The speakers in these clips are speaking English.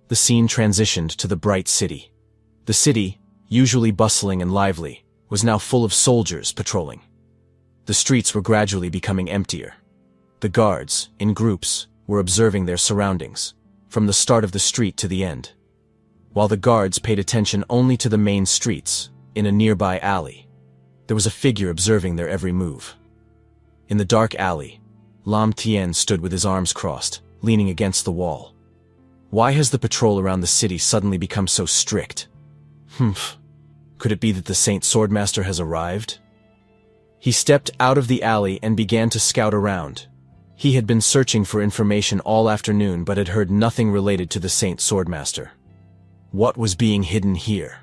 the scene transitioned to the bright city. The city, usually bustling and lively, was now full of soldiers patrolling. The streets were gradually becoming emptier. The guards, in groups, were observing their surroundings, from the start of the street to the end. While the guards paid attention only to the main streets, in a nearby alley, there was a figure observing their every move. In the dark alley, Lin Tian stood with his arms crossed, leaning against the wall. Why has the patrol around the city suddenly become so strict? Could it be that the Saint Swordmaster has arrived? He stepped out of the alley and began to scout around. He had been searching for information all afternoon but had heard nothing related to the Saint Swordmaster. What was being hidden here?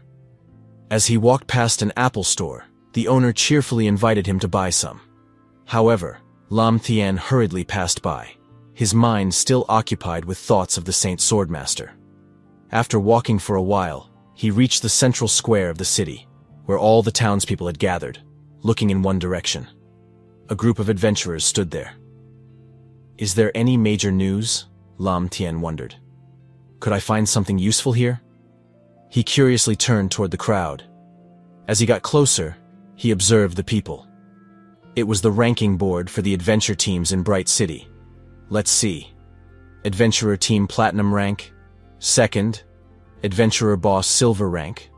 As he walked past an apple store, the owner cheerfully invited him to buy some. However, Lin Tian hurriedly passed by, his mind still occupied with thoughts of the Saint Swordmaster. After walking for a while, he reached the central square of the city, where all the townspeople had gathered, looking in one direction. A group of adventurers stood there. Is there any major news? Lin Tian wondered. Could I find something useful here? He curiously turned toward the crowd. As he got closer, he observed the people. It was the ranking board for the adventure teams in Bright City. Let's see. Adventurer Team Platinum rank. 2nd. Adventurer Boss Silver rank.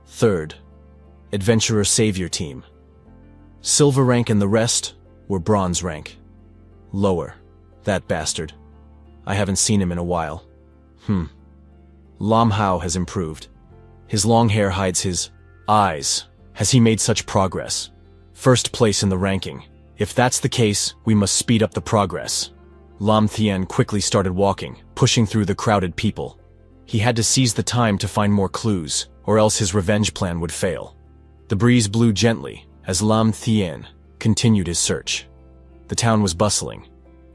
3rd. Adventurer Savior Team. Silver rank and the rest were Bronze rank. Lower. That bastard. I haven't seen him in a while. Manhwa has improved. His long hair hides his eyes. Has he made such progress? 1st place in the ranking. If that's the case, we must speed up the progress. Lin Tian quickly started walking, pushing through the crowded people. He had to seize the time to find more clues, or else his revenge plan would fail. The breeze blew gently as Lin Tian continued his search. The town was bustling,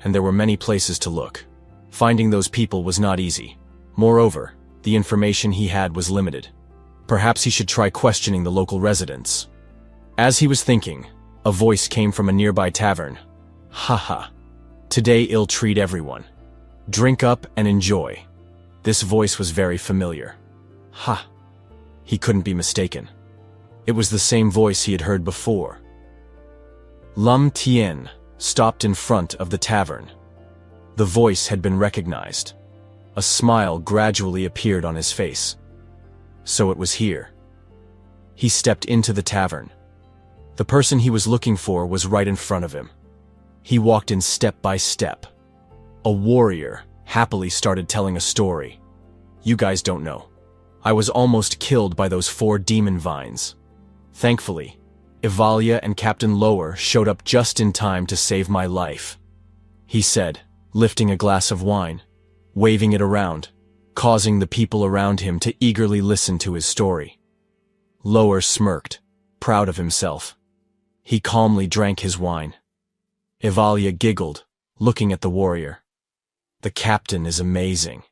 and there were many places to look. Finding those people was not easy. Moreover, the information he had was limited. Perhaps he should try questioning the local residents. As he was thinking, a voice came from a nearby tavern. Haha. Today ill treat everyone. Drink up and enjoy. This voice was very familiar. Ha. He couldn't be mistaken. It was the same voice he had heard before. Lin Tian stopped in front of the tavern. The voice had been recognized. A smile gradually appeared on his face. So it was here. He stepped into the tavern. The person he was looking for was right in front of him. He walked in step by step. A warrior happily started telling a story. You guys don't know. I was almost killed by those 4 demon vines. Thankfully, Yahello and Captain Lower showed up just in time to save my life. He said, lifting a glass of wine, waving it around, causing the people around him to eagerly listen to his story. Lower smirked, proud of himself. He calmly drank his wine. Yahello giggled, looking at the warrior. The captain is amazing.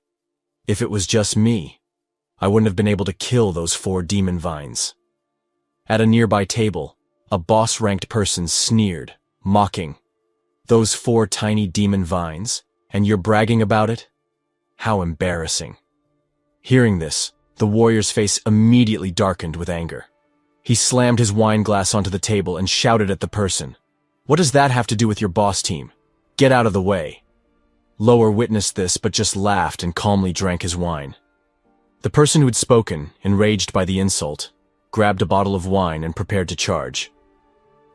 If it was just me, I wouldn't have been able to kill those 4 demon vines. At a nearby table, a boss-ranked person sneered, mocking. Those 4 tiny demon vines, and you're bragging about it? How embarrassing. Hearing this, the warrior's face immediately darkened with anger. He slammed his wine glass onto the table and shouted at the person. What does that have to do with your boss team? Get out of the way. Lower witnessed this but just laughed and calmly drank his wine. The person who had spoken, enraged by the insult, grabbed a bottle of wine and prepared to charge.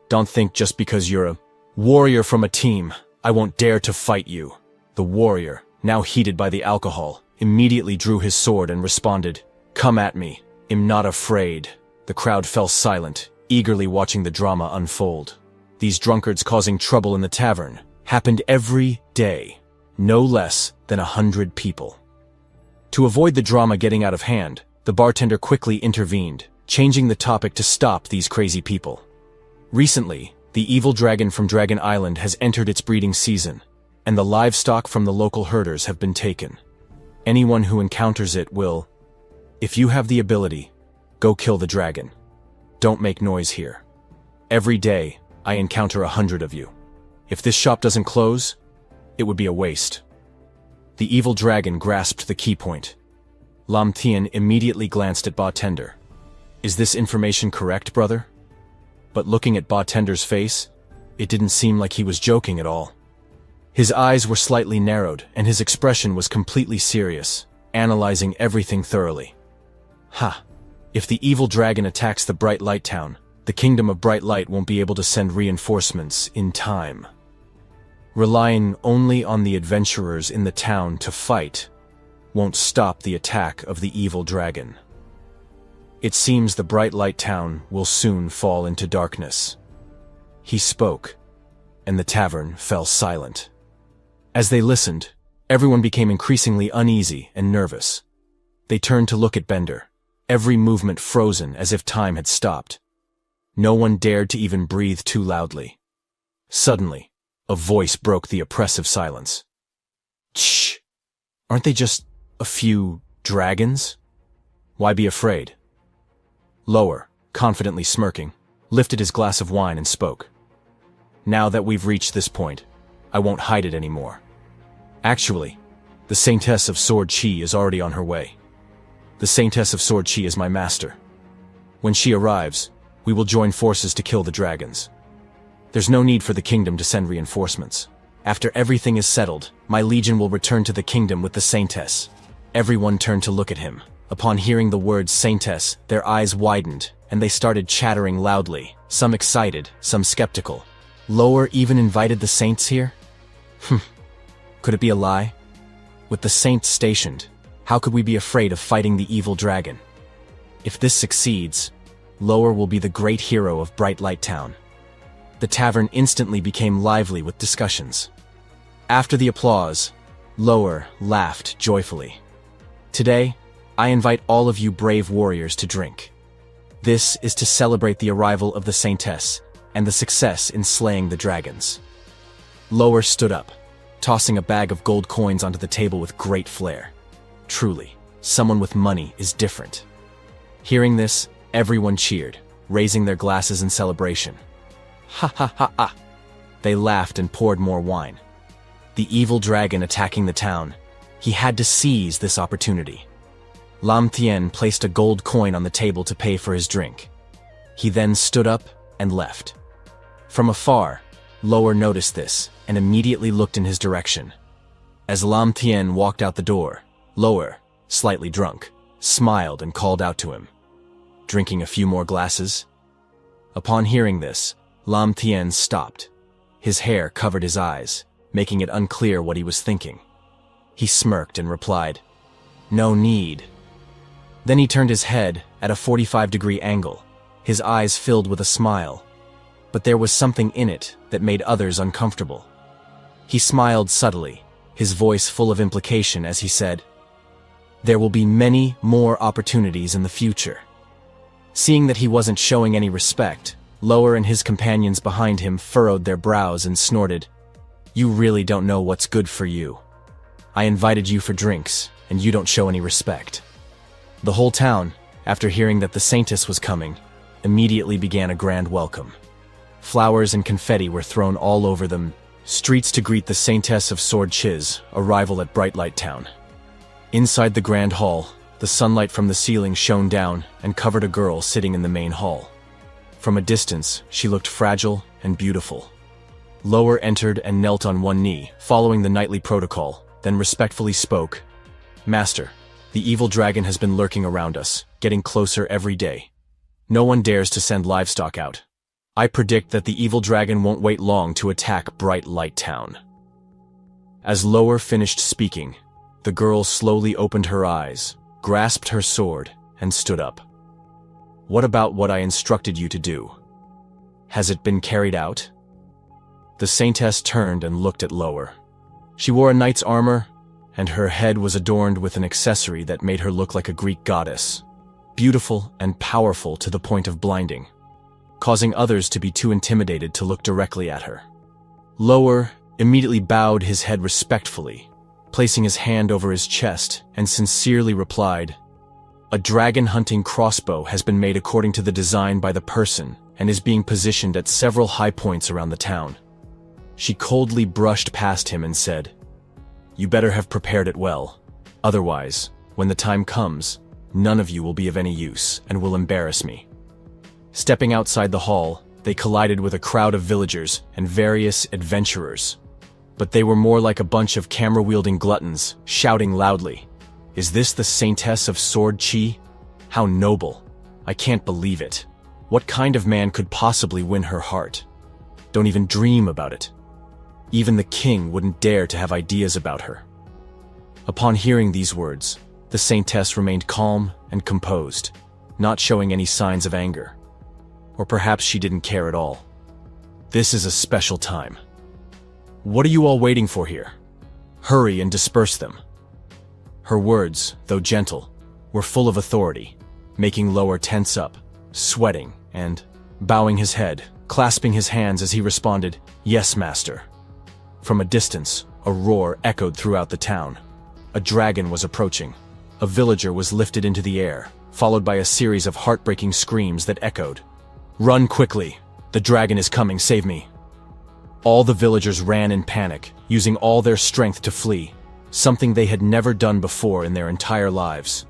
Don't think just because you're a warrior from a team, I won't dare to fight you. The warrior, now heated by the alcohol, immediately drew his sword and responded, Come at me, I'm not afraid. The crowd fell silent, eagerly watching the drama unfold. These drunkards causing trouble in the tavern happened every day, no less than 100 people. To avoid the drama getting out of hand, the bartender quickly intervened, changing the topic to stop these crazy people. Recently, the evil dragon from Dragon Island has entered its breeding season, and the livestock from the local herders have been taken. Anyone who encounters it will, if you have the ability, go kill the dragon. Don't make noise here. Every day, I encounter 100 of you. If this shop doesn't close, it would be a waste. The evil dragon grasped the key point. Lin Tian immediately glanced at bartender. Is this information correct, brother? But looking at bartender's face, it didn't seem like he was joking at all. His eyes were slightly narrowed, and his expression was completely serious, analyzing everything thoroughly. Ha! If the evil dragon attacks the Bright Light Town, the Kingdom of Bright Light won't be able to send reinforcements in time. Relying only on the adventurers in the town to fight won't stop the attack of the evil dragon. It seems the Bright Light Town will soon fall into darkness. He spoke, and the tavern fell silent. As they listened, everyone became increasingly uneasy and nervous. They turned to look at Bender, every movement frozen as if time had stopped. No one dared to even breathe too loudly. Suddenly, a voice broke the oppressive silence. Shh! Aren't they just a few dragons? Why be afraid? Lower, confidently smirking, lifted his glass of wine and spoke. Now that we've reached this point, I won't hide it anymore. Actually, the Saintess of Sword Chi is already on her way. The Saintess of Sword Chi is my master. When she arrives, we will join forces to kill the dragons. There's no need for the kingdom to send reinforcements. After everything is settled, my legion will return to the kingdom with the Saintess. Everyone turned to look at him. Upon hearing the words Saintess, their eyes widened, and they started chattering loudly, some excited, some skeptical. Lower even invited the saints here? Could it be a lie? With the saints stationed, how could we be afraid of fighting the evil dragon? If this succeeds, Lower will be the great hero of Bright Light Town. The tavern instantly became lively with discussions. After the applause, Lower laughed joyfully. Today, I invite all of you brave warriors to drink. This is to celebrate the arrival of the Saintess and the success in slaying the dragons. Lower stood up, tossing a bag of gold coins onto the table with great flair. Truly, someone with money is different. Hearing this, everyone cheered, raising their glasses in celebration. Ha ha ha ha! They laughed and poured more wine. The evil dragon attacking the town. He had to seize this opportunity. Lin Tian placed a gold coin on the table to pay for his drink. He then stood up and left. From afar, Lower noticed this and immediately looked in his direction. As Lin Tian walked out the door, Lower, slightly drunk, smiled and called out to him. Drinking a few more glasses? Upon hearing this, Lin Tian stopped. His hair covered his eyes, making it unclear what he was thinking. He smirked and replied, "No need." Then he turned his head at a 45-degree angle, his eyes filled with a smile. But there was something in it that made others uncomfortable. He smiled subtly, his voice full of implication as he said, "There will be many more opportunities in the future." Seeing that he wasn't showing any respect, Lower and his companions behind him furrowed their brows and snorted, "You really don't know what's good for you. I invited you for drinks, and you don't show any respect." The whole town, after hearing that the Saintess was coming, immediately began a grand welcome. Flowers and confetti were thrown all over the streets to greet the Saintess of Sword Chi's arrival at Bright Light Town. Inside the grand hall, the sunlight from the ceiling shone down and covered a girl sitting in the main hall. From a distance, she looked fragile and beautiful. Lower entered and knelt on one knee, following the nightly protocol, then respectfully spoke, "Master, the evil dragon has been lurking around us, getting closer every day. No one dares to send livestock out. I predict that the evil dragon won't wait long to attack Bright Light Town." As Lower finished speaking, the girl slowly opened her eyes, grasped her sword, and stood up. "What about what I instructed you to do? Has it been carried out?" The Saintess turned and looked at Lower. She wore a knight's armor, and her head was adorned with an accessory that made her look like a Greek goddess, beautiful and powerful to the point of blinding, causing others to be too intimidated to look directly at her. Lower immediately bowed his head respectfully, placing his hand over his chest, and sincerely replied, "A dragon-hunting crossbow has been made according to the design by the person and is being positioned at several high points around the town." She coldly brushed past him and said, "You better have prepared it well. Otherwise, When the time comes, none of you will be of any use and will embarrass me." Stepping outside the hall, they collided with a crowd of villagers and various adventurers. But they were more like a bunch of camera-wielding gluttons, shouting loudly, "Is this the Saintess of Sword Chi? How noble! I can't believe it. What kind of man could possibly win her heart? Don't even dream about it." Even the king wouldn't dare to have ideas about her. Upon hearing these words, the Saintess remained calm and composed, not showing any signs of anger. Or perhaps she didn't care at all. This is a special time. What are you all waiting for here? Hurry and disperse them. Her words, though gentle, were full of authority, making Lower tense up, sweating, and bowing his head, clasping his hands as he responded, "Yes, master." From a distance, a roar echoed throughout the town. A dragon was approaching. A villager was lifted into the air, followed by a series of heartbreaking screams that echoed. "Run quickly! The dragon is coming, save me!" All the villagers ran in panic, using all their strength to flee, something they had never done before in their entire lives.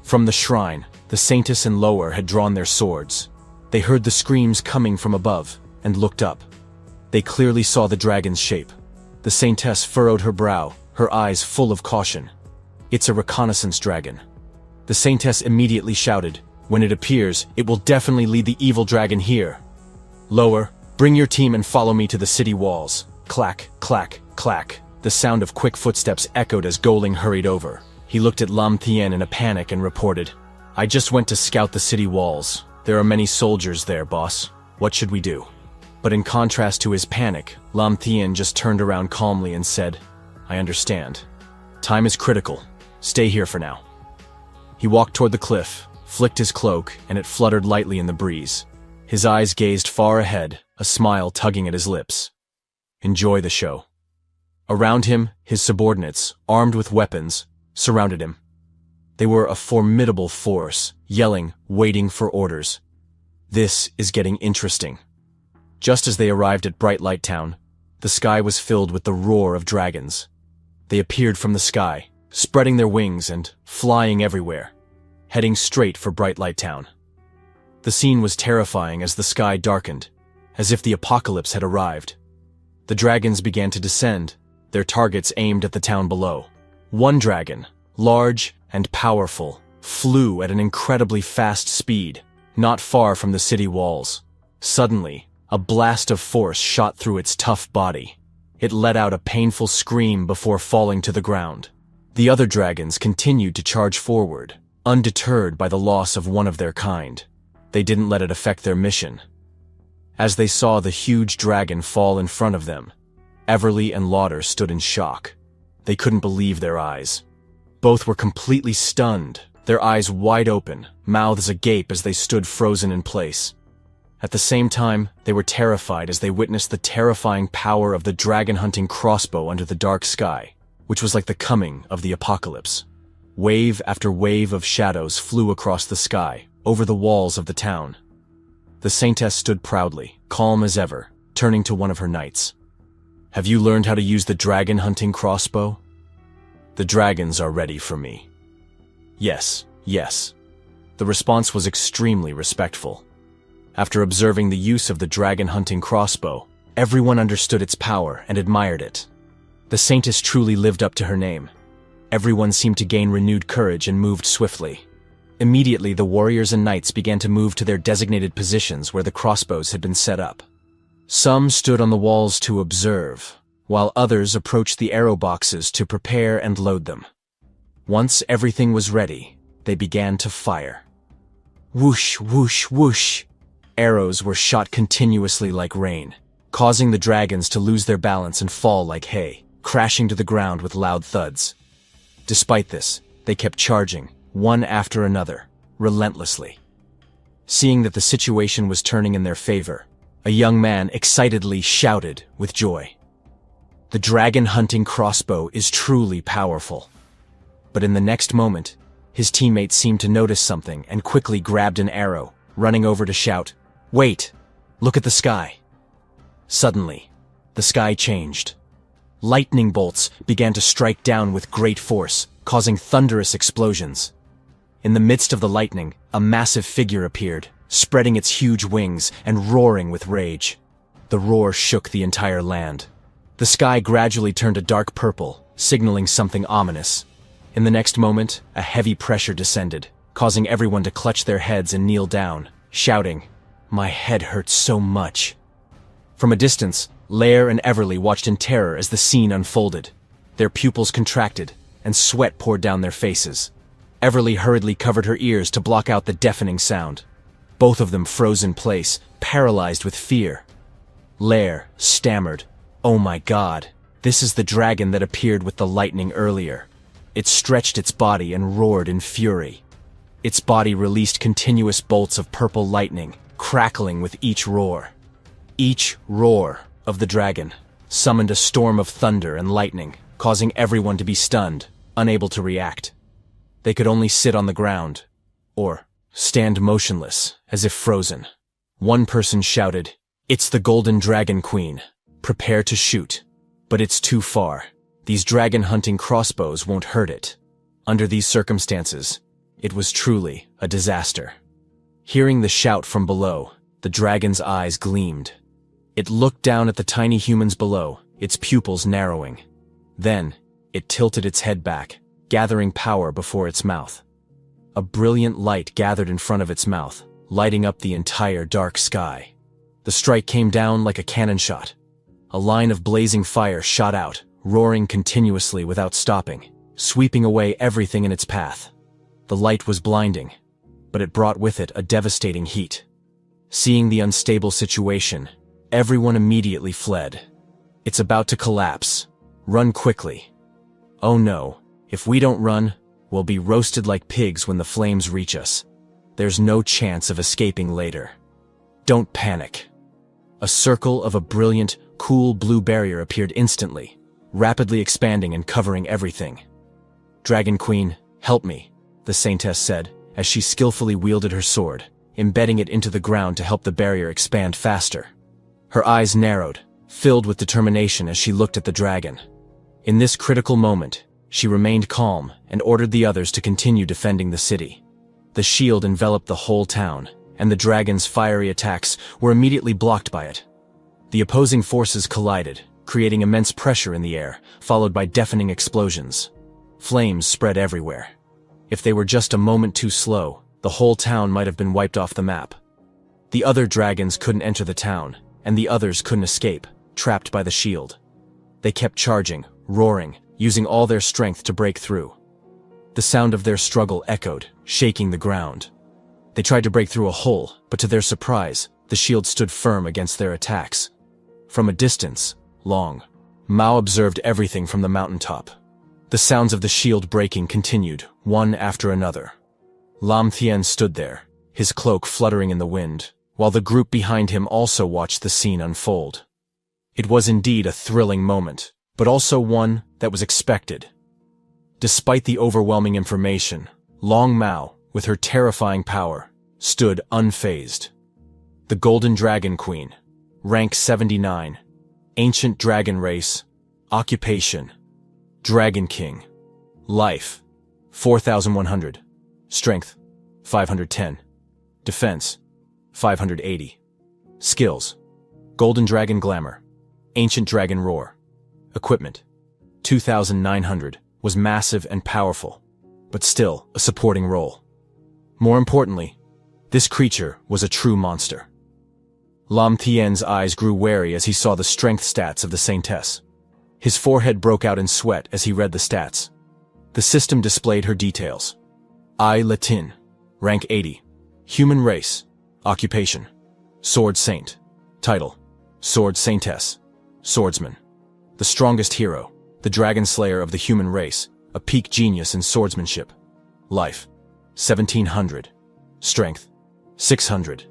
From the shrine, the Saintess and Lower had drawn their swords. They heard the screams coming from above, and looked up. They clearly saw the dragon's shape. The Saintess furrowed her brow, her eyes full of caution. "It's a reconnaissance dragon." The Saintess immediately shouted, "When it appears, it will definitely lead the evil dragon here. Lower, bring your team and follow me to the city walls." Clack, clack, clack. The sound of quick footsteps echoed as Goblin hurried over. He looked at Lin Tian in a panic and reported, "I just went to scout the city walls. There are many soldiers there, boss. What should we do?" But in contrast to his panic, Lin Tian just turned around calmly and said, "I understand. Time is critical. Stay here for now." He walked toward the cliff, flicked his cloak, and it fluttered lightly in the breeze. His eyes gazed far ahead, a smile tugging at his lips. Enjoy the show. Around him, his subordinates, armed with weapons, surrounded him. They were a formidable force, yelling, waiting for orders. This is getting interesting. Just as they arrived at Bright Light Town, the sky was filled with the roar of dragons. They appeared from the sky, spreading their wings and flying everywhere, heading straight for Bright Light Town. The scene was terrifying as the sky darkened, as if the apocalypse had arrived. The dragons began to descend, their targets aimed at the town below. One dragon, large and powerful, flew at an incredibly fast speed, not far from the city walls. Suddenly, a blast of force shot through its tough body. It let out a painful scream before falling to the ground. The other dragons continued to charge forward, undeterred by the loss of one of their kind. They didn't let it affect their mission. As they saw the huge dragon fall in front of them, Everly and Lauder stood in shock. They couldn't believe their eyes. Both were completely stunned, their eyes wide open, mouths agape as they stood frozen in place. At the same time, they were terrified as they witnessed the terrifying power of the dragon-hunting crossbow under the dark sky, which was like the coming of the apocalypse. Wave after wave of shadows flew across the sky, over the walls of the town. The Saintess stood proudly, calm as ever, turning to one of her knights. "Have you learned how to use the dragon-hunting crossbow?" "The dragons are ready for me." "Yes, yes." The response was extremely respectful. After observing the use of the dragon-hunting crossbow, everyone understood its power and admired it. The Saintess truly lived up to her name. Everyone seemed to gain renewed courage and moved swiftly. Immediately, the warriors and knights began to move to their designated positions where the crossbows had been set up. Some stood on the walls to observe, while others approached the arrow boxes to prepare and load them. Once everything was ready, they began to fire. Whoosh, whoosh, whoosh! Arrows were shot continuously like rain, causing the dragons to lose their balance and fall like hay, crashing to the ground with loud thuds. Despite this, they kept charging, one after another, relentlessly. Seeing that the situation was turning in their favor, a young man excitedly shouted with joy. The dragon-hunting crossbow is truly powerful. But in the next moment, his teammates seemed to notice something and quickly grabbed an arrow, running over to shout, "Wait! Look at the sky!" Suddenly, the sky changed. Lightning bolts began to strike down with great force, causing thunderous explosions. In the midst of the lightning, a massive figure appeared, spreading its huge wings and roaring with rage. The roar shook the entire land. The sky gradually turned a dark purple, signaling something ominous. In the next moment, a heavy pressure descended, causing everyone to clutch their heads and kneel down, shouting, "My head hurts so much." From a distance, Lair and Everly watched in terror as the scene unfolded. Their pupils contracted, and sweat poured down their faces. Everly hurriedly covered her ears to block out the deafening sound. Both of them froze in place, paralyzed with fear. Lair stammered, "Oh my God, this is the dragon that appeared with the lightning earlier." It stretched its body and roared in fury. Its body released continuous bolts of purple lightning, crackling with each roar. Each roar of the dragon summoned a storm of thunder and lightning, causing everyone to be stunned, unable to react. They could only sit on the ground, or stand motionless, as if frozen. One person shouted, "It's the Golden Dragon Queen. Prepare to shoot." But it's too far. These dragon-hunting crossbows won't hurt it. Under these circumstances, it was truly a disaster. Hearing the shout from below, the dragon's eyes gleamed. It looked down at the tiny humans below, its pupils narrowing. Then, it tilted its head back, gathering power before its mouth. A brilliant light gathered in front of its mouth, lighting up the entire dark sky. The strike came down like a cannon shot. A line of blazing fire shot out, roaring continuously without stopping, sweeping away everything in its path. The light was blinding, but it brought with it a devastating heat. Seeing the unstable situation, everyone immediately fled. "It's about to collapse. Run quickly." "Oh no, if we don't run, we'll be roasted like pigs when the flames reach us. There's no chance of escaping later." "Don't panic." A circle of a brilliant, cool blue barrier appeared instantly, rapidly expanding and covering everything. "Dragon Queen, help me," the Saintess said, as she skillfully wielded her sword, embedding it into the ground to help the barrier expand faster. Her eyes narrowed, filled with determination as she looked at the dragon. In this critical moment, she remained calm and ordered the others to continue defending the city. The shield enveloped the whole town, and the dragon's fiery attacks were immediately blocked by it. The opposing forces collided, creating immense pressure in the air, followed by deafening explosions. Flames spread everywhere. If they were just a moment too slow, the whole town might have been wiped off the map. The other dragons couldn't enter the town, and the others couldn't escape, trapped by the shield. They kept charging, roaring, using all their strength to break through. The sound of their struggle echoed, shaking the ground. They tried to break through a hole, but to their surprise, the shield stood firm against their attacks. From a distance, Mao observed everything from the mountaintop. The sounds of the shield breaking continued, one after another. Lin Tian stood there, his cloak fluttering in the wind, while the group behind him also watched the scene unfold. It was indeed a thrilling moment, but also one that was expected. Despite the overwhelming information, Long Mao, with her terrifying power, stood unfazed. The Golden Dragon Queen, rank 79, ancient dragon race, occupation, Dragon King, life, 4,100, strength, 510, defense, 580, skills, Golden Dragon Glamour, Ancient Dragon Roar, equipment, 2,900, was massive and powerful, but still a supporting role. More importantly, this creature was a true monster. Lin Tian's eyes grew wary as he saw the strength stats of the Saintess. His forehead broke out in sweat as he read the stats. The system displayed her details. Lin Tian, rank 80, human race, occupation, Sword Saint, title, Sword Saintess, swordsman, the strongest hero, the dragon slayer of the human race, a peak genius in swordsmanship, life, 1,700, strength, 600,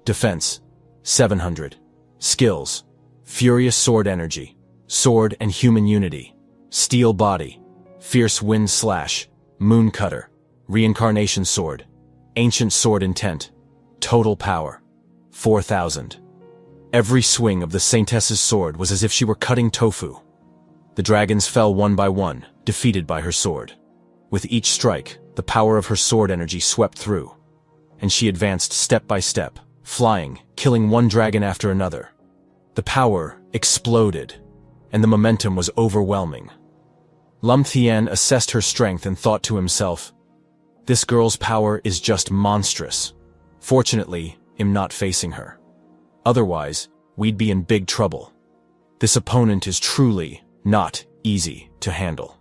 defense, 700, skills, furious sword energy, sword and human unity, steel body, fierce wind slash, moon cutter, reincarnation sword, ancient sword intent, total power, 4,000. Every swing of the Saintess's sword was as if she were cutting tofu. The dragons fell one by one, defeated by her sword. With each strike, the power of her sword energy swept through, and she advanced step by step, flying, killing one dragon after another. The power exploded, and the momentum was overwhelming. Lin Tian assessed her strength and thought to himself, "This girl's power is just monstrous. Fortunately, I'm not facing her. Otherwise, we'd be in big trouble. This opponent is truly not easy to handle."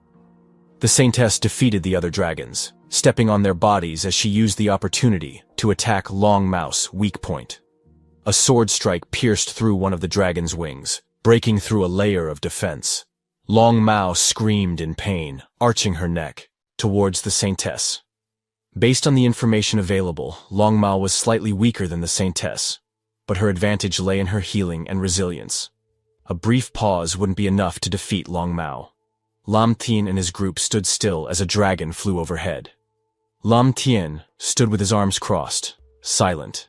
The Saintess defeated the other dragons, stepping on their bodies as she used the opportunity to attack Long Mouse's weak point. A sword strike pierced through one of the dragon's wings, breaking through a layer of defense. Long Mao screamed in pain, arching her neck towards the Saintess. Based on the information available, Long Mao was slightly weaker than the Saintess, but her advantage lay in her healing and resilience. A brief pause wouldn't be enough to defeat Long Mao. Lin Tian and his group stood still as a dragon flew overhead. Lin Tian stood with his arms crossed, silent.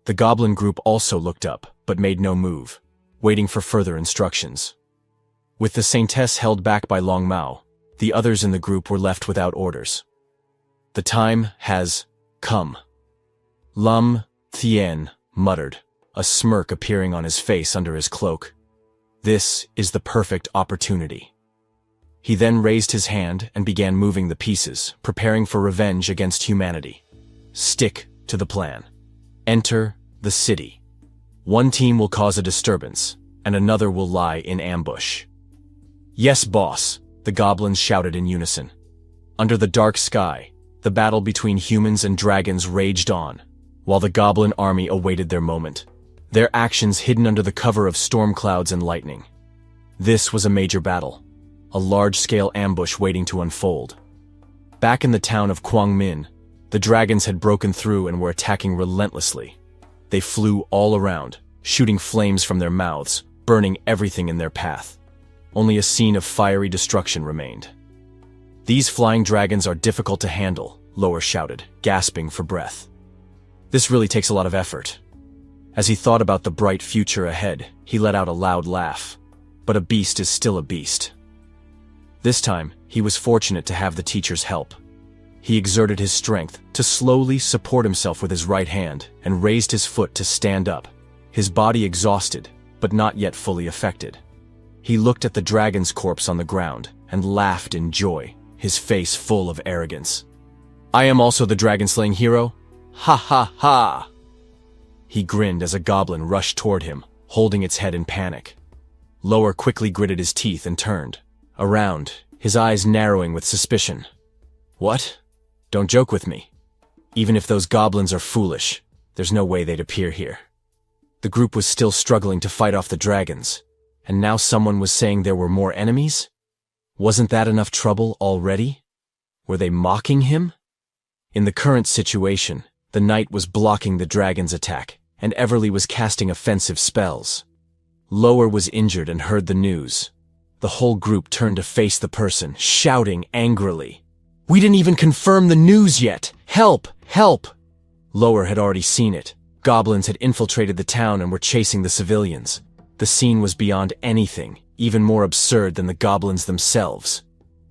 The Goblin group also looked up, but made no move, waiting for further instructions. With the Saintess held back by Long Mao, the others in the group were left without orders. "The time has come," Lin Tian muttered, a smirk appearing on his face under his cloak. "This is the perfect opportunity." He then raised his hand and began moving the pieces, preparing for revenge against humanity. Stick to the plan. Enter the city. One team will cause a disturbance, and another will lie in ambush. "Yes, boss," the goblins shouted in unison. Under the dark sky, the battle between humans and dragons raged on, while the goblin army awaited their moment, their actions hidden under the cover of storm clouds and lightning. This was a major battle, a large-scale ambush waiting to unfold. Back in the town of Kwangmin, the dragons had broken through and were attacking relentlessly. They flew all around, shooting flames from their mouths, burning everything in their path. Only a scene of fiery destruction remained. "These flying dragons are difficult to handle," Lower shouted, gasping for breath. "This really takes a lot of effort." As he thought about the bright future ahead, he let out a loud laugh. But a beast is still a beast. This time, he was fortunate to have the teacher's help. He exerted his strength to slowly support himself with his right hand and raised his foot to stand up, his body exhausted, but not yet fully affected. He looked at the dragon's corpse on the ground and laughed in joy, his face full of arrogance. "I am also the dragon-slaying hero? Ha ha ha!" He grinned as a goblin rushed toward him, holding its head in panic. Lower quickly gritted his teeth and turned around, his eyes narrowing with suspicion. "What? Don't joke with me. Even if those goblins are foolish, there's no way they'd appear here." The group was still struggling to fight off the dragons, and now someone was saying there were more enemies? Wasn't that enough trouble already? Were they mocking him? In the current situation, the knight was blocking the dragon's attack, and Everly was casting offensive spells. Lower was injured and heard the news. The whole group turned to face the person, shouting angrily, "We didn't even confirm the news yet! Help! Help!" Lower had already seen it. Goblins had infiltrated the town and were chasing the civilians. The scene was beyond anything, even more absurd than the goblins themselves.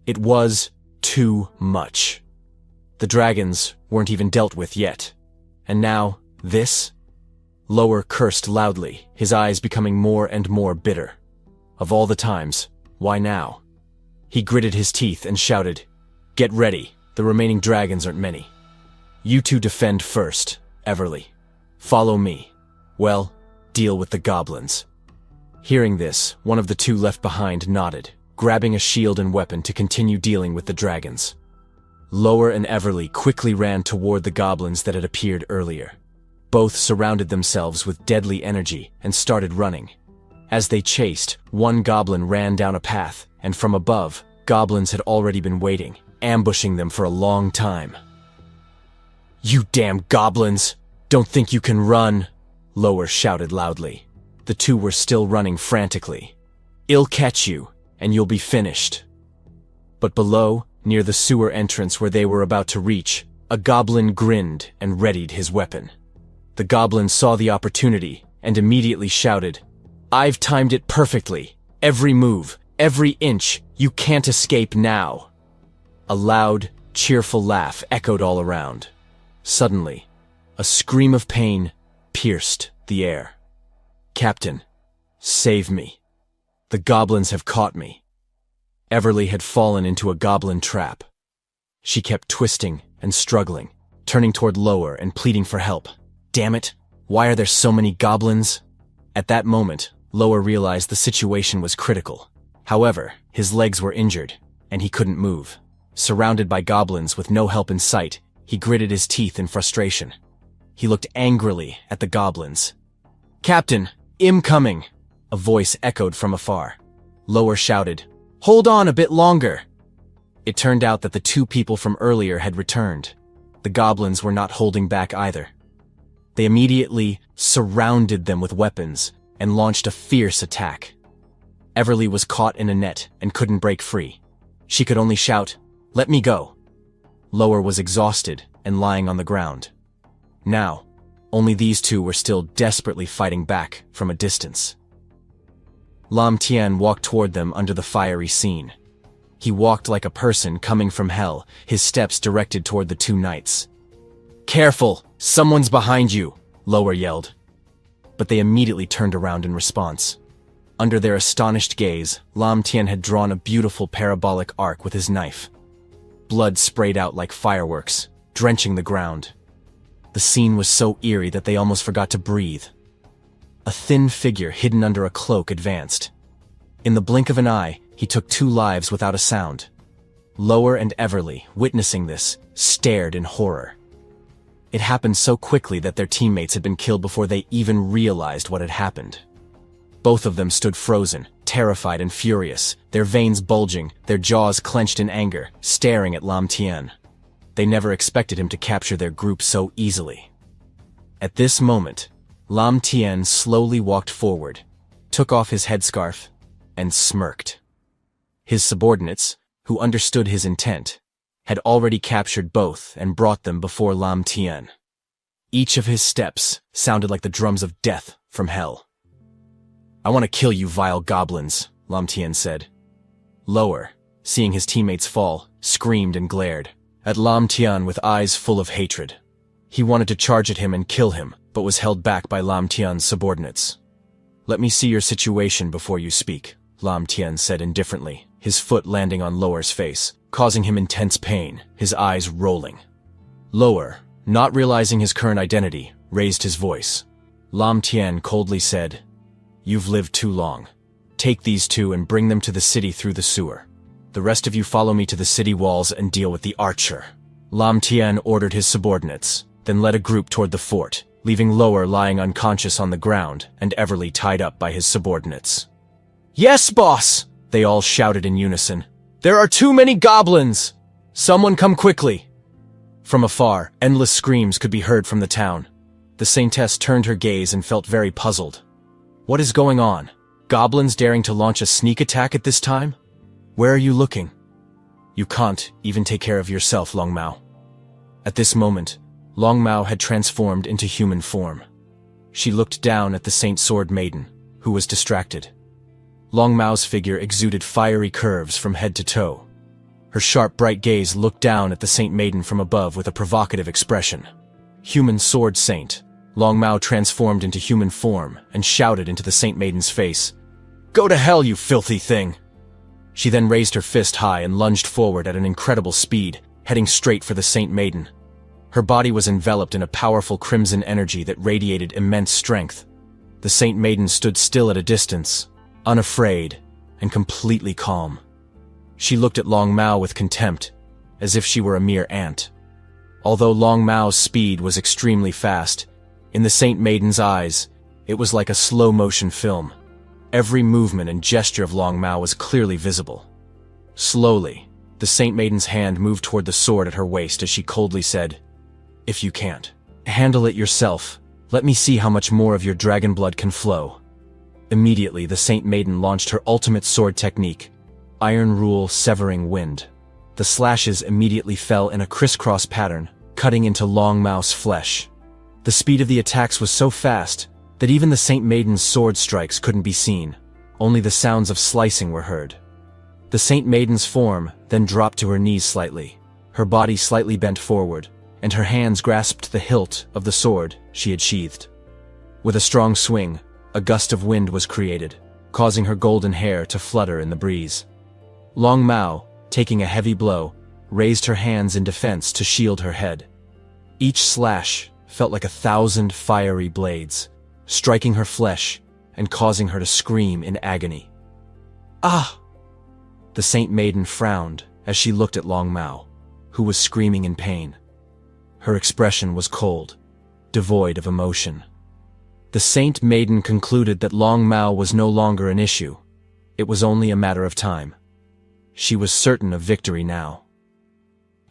It was too much. The dragons weren't even dealt with yet. And now, this? Lower cursed loudly, his eyes becoming more and more bitter. Of all the times, why now? He gritted his teeth and shouted, "Get ready, the remaining dragons aren't many. You two defend first, Everly. Follow me. Well, deal with the goblins." Hearing this, one of the two left behind nodded, grabbing a shield and weapon to continue dealing with the dragons. Lower and Everly quickly ran toward the goblins that had appeared earlier. Both surrounded themselves with deadly energy and started running. As they chased, one goblin ran down a path, and from above, goblins had already been waiting, ambushing them for a long time. "You damn goblins! Don't think you can run!" Lower shouted loudly. The two were still running frantically. "I'll catch you, and you'll be finished." But below, near the sewer entrance where they were about to reach, a goblin grinned and readied his weapon. The goblin saw the opportunity and immediately shouted, "I've timed it perfectly. Every move, every inch, you can't escape now." A loud, cheerful laugh echoed all around. Suddenly, a scream of pain pierced the air. "Captain, save me. The goblins have caught me." Everly had fallen into a goblin trap. She kept twisting and struggling, turning toward Lower and pleading for help. Damn it, why are there so many goblins? At that moment, Lower realized the situation was critical. However, his legs were injured, and he couldn't move. Surrounded by goblins with no help in sight, he gritted his teeth in frustration. He looked angrily at the goblins. "Captain, I'm coming!" A voice echoed from afar. Lower shouted, "Hold on a bit longer!" It turned out that the two people from earlier had returned. The goblins were not holding back either. They immediately surrounded them with weapons and launched a fierce attack. Everly was caught in a net and couldn't break free. She could only shout, "Let me go!" Lower was exhausted and lying on the ground. Now, only these two were still desperately fighting back from a distance. Lin Tian walked toward them under the fiery scene. He walked like a person coming from hell, his steps directed toward the two knights. "Careful! Someone's behind you!" Lower yelled. But they immediately turned around in response. Under their astonished gaze, Lin Tian had drawn a beautiful parabolic arc with his knife. Blood sprayed out like fireworks, drenching the ground. The scene was so eerie that they almost forgot to breathe. A thin figure hidden under a cloak advanced. In the blink of an eye, he took 2 lives without a sound. Lower and Everly, witnessing this, stared in horror. It happened so quickly that their teammates had been killed before they even realized what had happened. Both of them stood frozen, terrified and furious, their veins bulging, their jaws clenched in anger, staring at Lin Tian. They never expected him to capture their group so easily. At this moment, Lin Tian slowly walked forward, took off his headscarf, and smirked. His subordinates, who understood his intent, had already captured both and brought them before Lin Tian. Each of his steps sounded like the drums of death from hell. "I want to kill you, vile goblins," Lin Tian said. Lower, seeing his teammates fall, screamed and glared at Lin Tian with eyes full of hatred. He wanted to charge at him and kill him, but was held back by Lin Tian's subordinates. "Let me see your situation before you speak," Lin Tian said indifferently, his foot landing on Lower's face, causing him intense pain, his eyes rolling. Lower, not realizing his current identity, raised his voice. Lin Tian coldly said, "You've lived too long. Take these two and bring them to the city through the sewer. The rest of you follow me to the city walls and deal with the archer." Lin Tian ordered his subordinates, then led a group toward the fort, leaving Lower lying unconscious on the ground and Everly tied up by his subordinates. "Yes, boss!" they all shouted in unison. "There are too many goblins! Someone come quickly!" From afar, endless screams could be heard from the town. The saintess turned her gaze and felt very puzzled. What is going on? Goblins daring to launch a sneak attack at this time? Where are you looking? You can't even take care of yourself, Long Mao. At this moment, Long Mao had transformed into human form. She looked down at the Saint Sword Maiden, who was distracted. Long Mao's figure exuded fiery curves from head to toe. Her sharp, bright gaze looked down at the Saint Maiden from above with a provocative expression. Human Sword Saint, Long Mao transformed into human form and shouted into the Saint Maiden's face, "Go to hell, you filthy thing!" She then raised her fist high and lunged forward at an incredible speed, heading straight for the Saint Maiden. Her body was enveloped in a powerful crimson energy that radiated immense strength. The Saint Maiden stood still at a distance, unafraid and completely calm. She looked at Long Mao with contempt, as if she were a mere ant. Although Long Mao's speed was extremely fast, in the Saint Maiden's eyes, it was like a slow-motion film. Every movement and gesture of Long Mao was clearly visible. Slowly, the Saint Maiden's hand moved toward the sword at her waist as she coldly said, "If you can't handle it yourself, let me see how much more of your dragon blood can flow." Immediately, the Saint Maiden launched her ultimate sword technique, Iron Rule Severing Wind. The slashes immediately fell in a crisscross pattern, cutting into Long Mao's flesh. The speed of the attacks was so fast that even the Saint Maiden's sword strikes couldn't be seen. Only the sounds of slicing were heard. The Saint Maiden's form then dropped to her knees slightly, her body slightly bent forward, and her hands grasped the hilt of the sword she had sheathed. With a strong swing, a gust of wind was created, causing her golden hair to flutter in the breeze. Long Mao, taking a heavy blow, raised her hands in defense to shield her head. Each slash felt like 1,000 fiery blades, striking her flesh and causing her to scream in agony. Ah! The Saint Maiden frowned as she looked at Long Mao, who was screaming in pain. Her expression was cold, devoid of emotion. The Saint Maiden concluded that Long Mao was no longer an issue. It was only a matter of time. She was certain of victory now.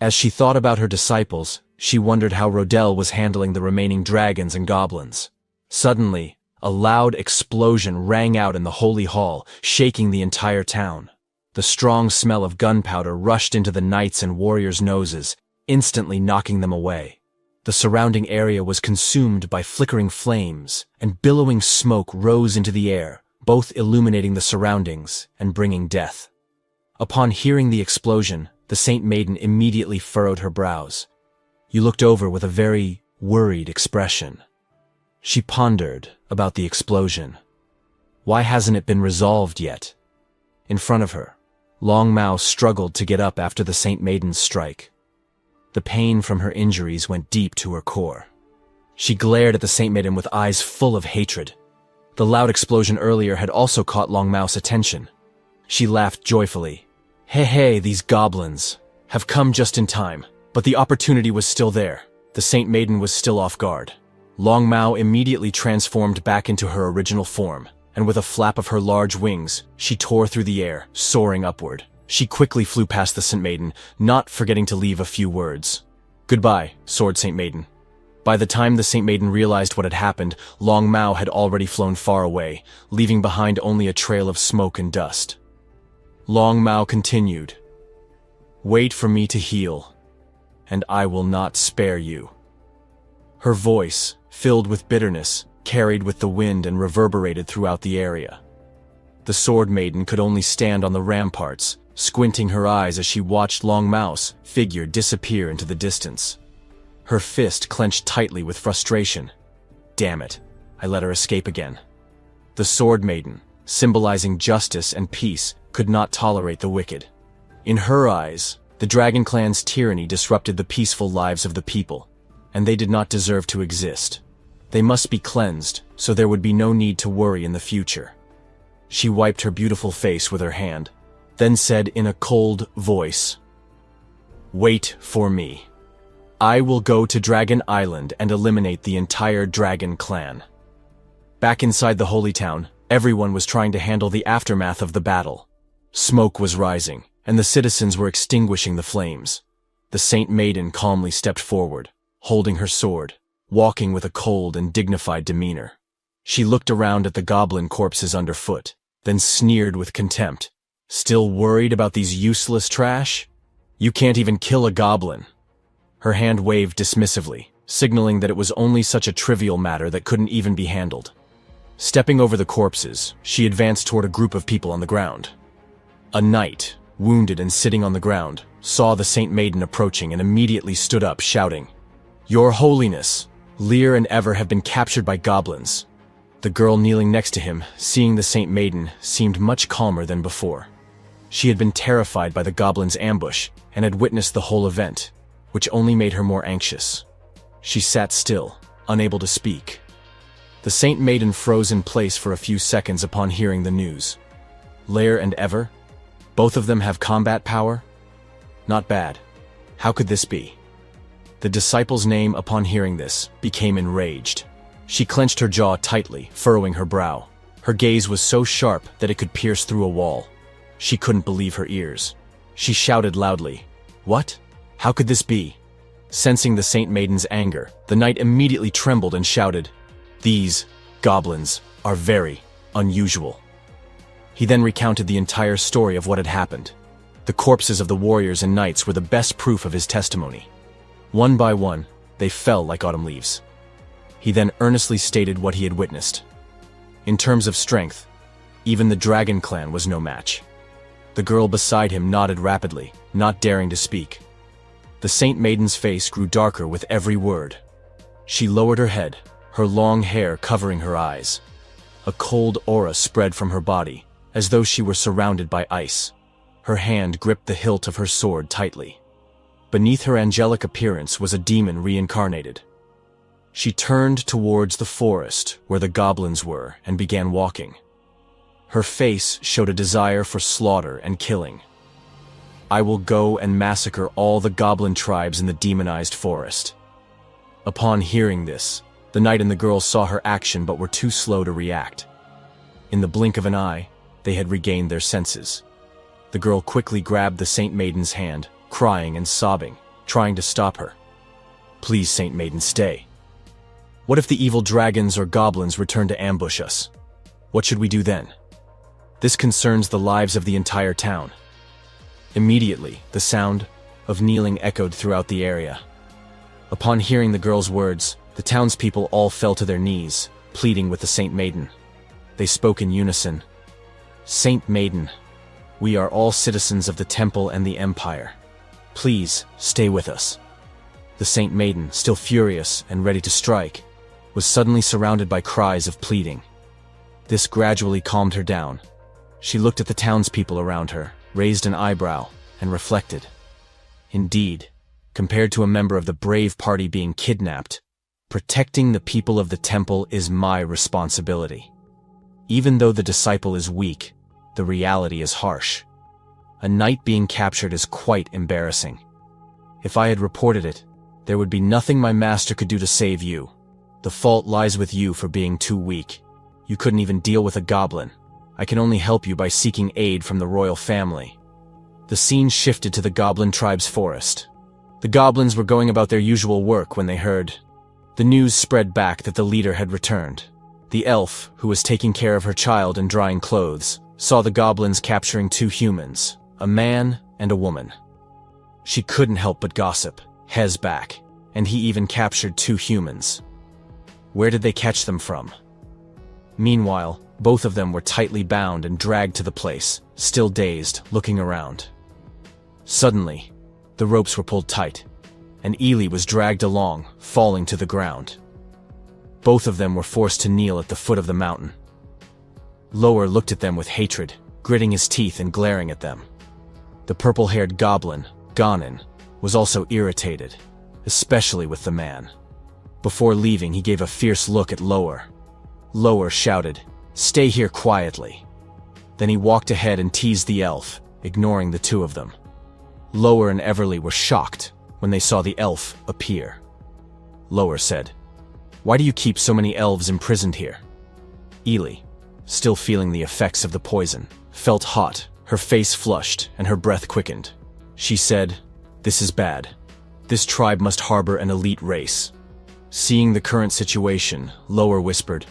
As she thought about her disciples, she wondered how Rodel was handling the remaining dragons and goblins. Suddenly, a loud explosion rang out in the holy hall, shaking the entire town. The strong smell of gunpowder rushed into the knights' and warriors' noses, instantly knocking them away. The surrounding area was consumed by flickering flames, and billowing smoke rose into the air, both illuminating the surroundings and bringing death. Upon hearing the explosion, the Saint Maiden immediately furrowed her brows. You looked over with a very worried expression. She pondered about the explosion. Why hasn't it been resolved yet? In front of her, Long Mao struggled to get up after the Saint Maiden's strike. The pain from her injuries went deep to her core. She glared at the Saint Maiden with eyes full of hatred. The loud explosion earlier had also caught Long Mao's attention. She laughed joyfully. Hey, these goblins have come just in time, but the opportunity was still there. The Saint Maiden was still off guard. Long Mao immediately transformed back into her original form, and with a flap of her large wings, she tore through the air, soaring upward. She quickly flew past the Saint Maiden, not forgetting to leave a few words. Goodbye, Sword Saint Maiden. By the time the Saint Maiden realized what had happened, Long Mao had already flown far away, leaving behind only a trail of smoke and dust. Long Mao continued, "Wait for me to heal, and I will not spare you." Her voice, filled with bitterness, carried with the wind and reverberated throughout the area. The Sword Maiden could only stand on the ramparts, squinting her eyes as she watched Long Mao's figure disappear into the distance. Her fist clenched tightly with frustration. Damn it, I let her escape again. The Sword Maiden, symbolizing justice and peace, could not tolerate the wicked. In her eyes, the Dragon Clan's tyranny disrupted the peaceful lives of the people, and they did not deserve to exist. They must be cleansed, so there would be no need to worry in the future. She wiped her beautiful face with her hand, then said in a cold voice, "Wait for me. I will go to Dragon Island and eliminate the entire Dragon Clan." Back inside the holy town, everyone was trying to handle the aftermath of the battle. Smoke was rising, and the citizens were extinguishing the flames. The Saint Maiden calmly stepped forward, holding her sword, walking with a cold and dignified demeanor. She looked around at the goblin corpses underfoot, then sneered with contempt. "Still worried about these useless trash? You can't even kill a goblin." Her hand waved dismissively, signaling that it was only such a trivial matter that couldn't even be handled. Stepping over the corpses, she advanced toward a group of people on the ground. A knight, wounded and sitting on the ground, saw the Saint Maiden approaching and immediately stood up, shouting, "Your Holiness, Lear and Ever have been captured by goblins." The girl kneeling next to him, seeing the Saint Maiden, seemed much calmer than before. She had been terrified by the goblins' ambush and had witnessed the whole event, which only made her more anxious. She sat still, unable to speak. The Saint Maiden froze in place for a few seconds upon hearing the news. Lear and Ever? Both of them have combat power? Not bad. How could this be? The disciple's name, upon hearing this, became enraged. She clenched her jaw tightly, furrowing her brow. Her gaze was so sharp that it could pierce through a wall. She couldn't believe her ears. She shouted loudly, "What? How could this be?" Sensing the Saint Maiden's anger, the knight immediately trembled and shouted, "These goblins are very unusual." He then recounted the entire story of what had happened. The corpses of the warriors and knights were the best proof of his testimony. One by one, they fell like autumn leaves. He then earnestly stated what he had witnessed. In terms of strength, even the Dragon Clan was no match. The girl beside him nodded rapidly, not daring to speak. The Saint Maiden's face grew darker with every word. She lowered her head, her long hair covering her eyes. A cold aura spread from her body, as though she were surrounded by ice. Her hand gripped the hilt of her sword tightly. Beneath her angelic appearance was a demon reincarnated. She turned towards the forest where the goblins were and began walking. Her face showed a desire for slaughter and killing. "I will go and massacre all the goblin tribes in the demonized forest." Upon hearing this, the knight and the girl saw her action but were too slow to react. In the blink of an eye, they had regained their senses. The girl quickly grabbed the Saint Maiden's hand, crying and sobbing, trying to stop her. "Please, Saint Maiden, stay. What if the evil dragons or goblins return to ambush us? What should we do then? This concerns the lives of the entire town." Immediately, the sound of kneeling echoed throughout the area. Upon hearing the girl's words, the townspeople all fell to their knees, pleading with the Saint Maiden. They spoke in unison. "Saint Maiden, we are all citizens of the temple and the empire. Please, stay with us." The Saint Maiden, still furious and ready to strike, was suddenly surrounded by cries of pleading. This gradually calmed her down. She looked at the townspeople around her, raised an eyebrow, and reflected. Indeed, compared to a member of the brave party being kidnapped, protecting the people of the temple is my responsibility. Even though the disciple is weak, the reality is harsh. A knight being captured is quite embarrassing. If I had reported it, there would be nothing my master could do to save you. The fault lies with you for being too weak. You couldn't even deal with a goblin. I can only help you by seeking aid from the royal family. The scene shifted to the goblin tribe's forest. The goblins were going about their usual work when they heard. The news spread back that the leader had returned. The elf, who was taking care of her child and drying clothes, saw the goblins capturing 2 humans, a man and a woman. She couldn't help but gossip. Hez back, and he even captured 2 humans. Where did they catch them from? Meanwhile, both of them were tightly bound and dragged to the place, still dazed, looking around. Suddenly, the ropes were pulled tight, and Ely was dragged along, falling to the ground. Both of them were forced to kneel at the foot of the mountain. Lower looked at them with hatred, gritting his teeth and glaring at them. The purple-haired goblin, Ganon, was also irritated, especially with the man. Before leaving, he gave a fierce look at Lower. Lower shouted, "Stay here quietly." Then he walked ahead and teased the elf, ignoring the 2 of them. Lower and Everly were shocked when they saw the elf appear. Lower said, "Why do you keep so many elves imprisoned here?" Ely, still feeling the effects of the poison, felt hot, her face flushed, and her breath quickened. She said, "This is bad. This tribe must harbor an elite race." Seeing the current situation, Lower whispered,